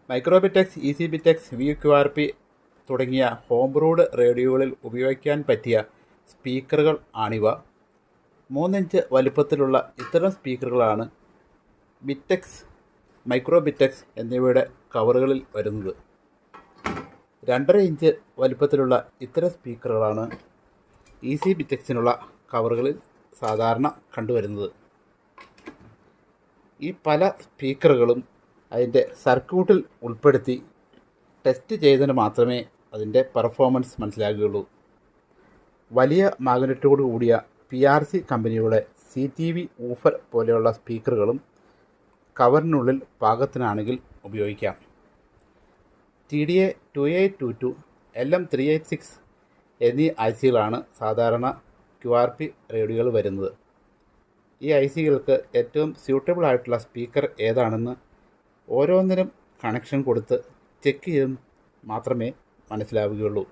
മൈക്രോബിറ്റെക്സ്, easy ബിറ്റെക്സ്, VQRP തുടങ്ങിയ home brood റേഡിയോകളിൽ ഉപയോഗിക്കാൻ പറ്റിയ സ്പീക്കറുകൾ ആണിവ. 3 ഇഞ്ച് വലുപ്പത്തിലുള്ള ഇത്തരം സ്പീക്കറുകളാണ് ബിറ്റെക്സ്, മൈക്രോബിറ്റെക്സ് എന്നിവയുടെ കവറുകളിൽ വരുന്നത്. 2.5 ഇഞ്ച് വലുപ്പത്തിലുള്ള ഇത്തരം സ്പീക്കറുകളാണ് ഈസി ബിറ്റെക്സിനുള്ള കവറുകളിൽ സാധാരണ കണ്ടുവരുന്നത്. ഈ പല സ്പീക്കറുകളും അതിൻ്റെ സർക്യൂട്ടിൽ ഉൾപ്പെടുത്തി ടെസ്റ്റ് ചെയ്തതിന് മാത്രമേ അതിൻ്റെ പെർഫോമൻസ് മനസ്സിലാകുകയുള്ളൂ. വലിയ മാഗ്നറ്റോട് കൂടിയ PRC കമ്പനിയുടെ CTV ഊഫർ പോലെയുള്ള സ്പീക്കറുകളും കവറിനുള്ളിൽ പാകത്തിനാണെങ്കിൽ ഉപയോഗിക്കാം. TDA 2822, LM386 എന്നീ ICകളാണ് സാധാരണ QRP റേഡിയോകൾ വരുന്നത്. ഈ ICകൾക്ക് ഏറ്റവും സ്യൂട്ടബിൾ ആയിട്ടുള്ള സ്പീക്കർ ഏതാണെന്ന് ഓരോന്നിനും കണക്ഷൻ കൊടുത്ത് ചെക്ക് ചെയ്ത് മാത്രമേ മനസ്സിലാവുകയുള്ളൂ.